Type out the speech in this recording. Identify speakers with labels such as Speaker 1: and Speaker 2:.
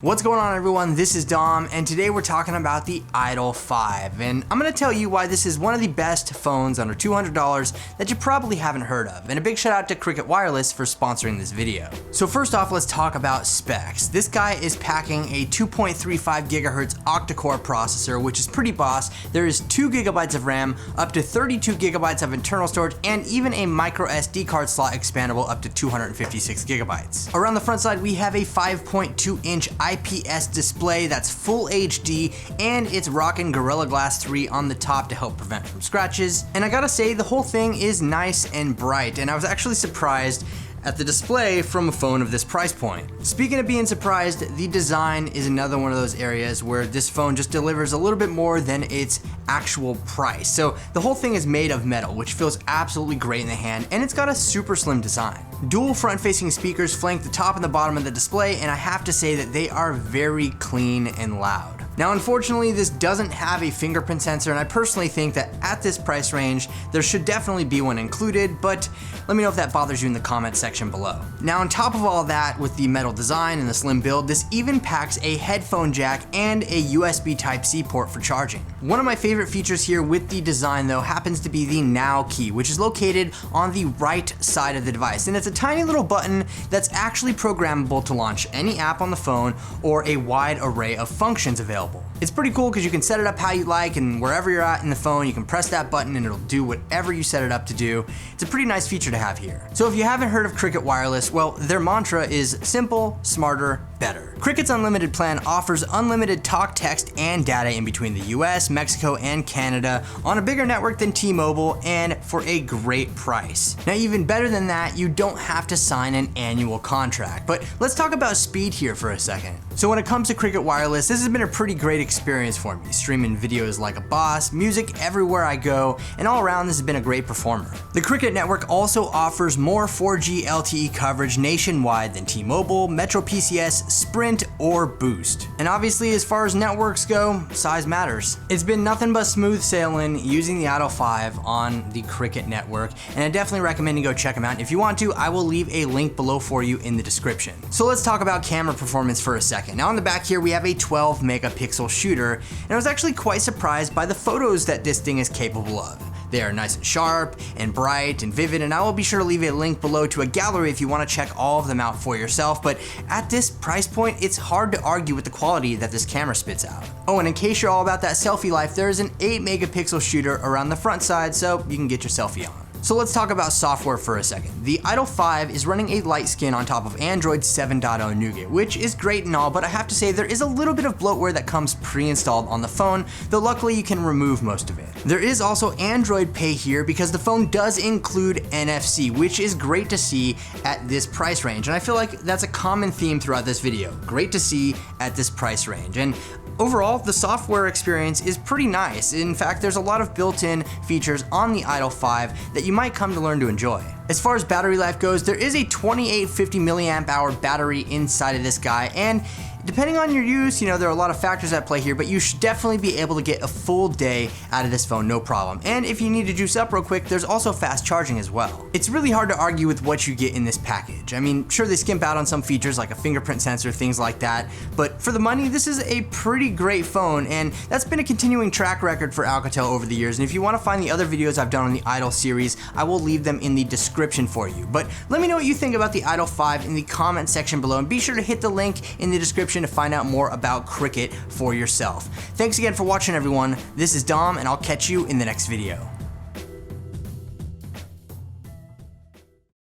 Speaker 1: What's going on, everyone? This is Dom, and today we're talking about the Idol 5, and I'm going to tell you why this is one of the best phones under $200 that you probably haven't heard of, and a big shout out to Cricket Wireless for sponsoring this video. So first off, let's talk about specs. This guy is packing a 2.35 GHz octa-core processor, which is pretty boss. There is 2 GB of RAM, up to 32 GB of internal storage, and even a micro SD card slot expandable up to 256 GB. Around the front side, we have a 5.2-inch IPS display that's full HD, and it's rocking Gorilla Glass 3 on the top to help prevent from scratches. And I gotta say, the whole thing is nice and bright, and I was actually surprised at the display from a phone of this price point. Speaking of being surprised, the design is another one of those areas where this phone just delivers a little bit more than its actual price. So the whole thing is made of metal, which feels absolutely great in the hand, and it's got a super slim design. Dual front-facing speakers flank the top and the bottom of the display, and I have to say that they are very clean and loud. Now, unfortunately, this doesn't have a fingerprint sensor, and I personally think that at this price range, there should definitely be one included, but let me know if that bothers you in the comments section below. Now, on top of all that, with the metal design and the slim build, this even packs a headphone jack and a USB Type-C port for charging. One of my favorite features here with the design, though, happens to be the Now key, which is located on the right side of the device, and it's a tiny little button that's actually programmable to launch any app on the phone or a wide array of functions available. It's pretty cool because you can set it up how you like, and wherever you're at in the phone, you can press that button and it'll do whatever you set it up to do. It's a pretty nice feature to have here. So if you haven't heard of Cricket Wireless, well, their mantra is simple, smarter, better. Cricket's unlimited plan offers unlimited talk, text, and data in between the US, Mexico, and Canada on a bigger network than T-Mobile, and for a great price. Now, even better than that, you don't have to sign an annual contract. But let's talk about speed here for a second. So when it comes to Cricket Wireless, this has been a pretty great experience for me, streaming videos like a boss, music everywhere I go, and all around this has been a great performer. The Cricket network also offers more 4G LTE coverage nationwide than T-Mobile, Metro PCS, Sprint, or Boost. And obviously, as far as networks go, size matters. It's been nothing but smooth sailing using the Idol 5 on the Cricket network, and I definitely recommend you go check them out. And if you want to, I will leave a link below for you in the description. So let's talk about camera performance for a second. Now on the back here, we have a 12 megapixel shooter, and I was actually quite surprised by the photos that this thing is capable of. They are nice and sharp and bright and vivid, and I will be sure to leave a link below to a gallery if you want to check all of them out for yourself. But at this price point, it's hard to argue with the quality that this camera spits out. Oh, and in case you're all about that selfie life, there is an 8 megapixel shooter around the front side, so you can get your selfie on. So let's talk about software for a second. The Idol 5 is running a light skin on top of Android 7.0 Nougat, which is great and all, but I have to say there is a little bit of bloatware that comes pre-installed on the phone, though luckily you can remove most of it. There is also Android Pay here because the phone does include NFC, which is great to see at this price range, and I feel like that's a common theme throughout this video. Great to see at this price range. And overall, the software experience is pretty nice. In fact, there's a lot of built-in features on the Idol 5 that you might come to learn to enjoy. As far as battery life goes, there is a 2850 milliamp hour battery inside of this guy, and depending on your use, there are a lot of factors at play here, but you should definitely be able to get a full day out of this phone, no problem. And if you need to juice up real quick, there's also fast charging as well. It's really hard to argue with what you get in this package. I mean, sure, they skimp out on some features like a fingerprint sensor, things like that, but for the money, this is a pretty great phone, and that's been a continuing track record for Alcatel over the years. And if you want to find the other videos I've done on the Idol series, I will leave them in the description for you. But let me know what you think about the Idol 5 in the comment section below, and be sure to hit the link in the description to find out more about Cricket for yourself. Thanks again for watching, everyone. This is Dom, and I'll catch you in the next video.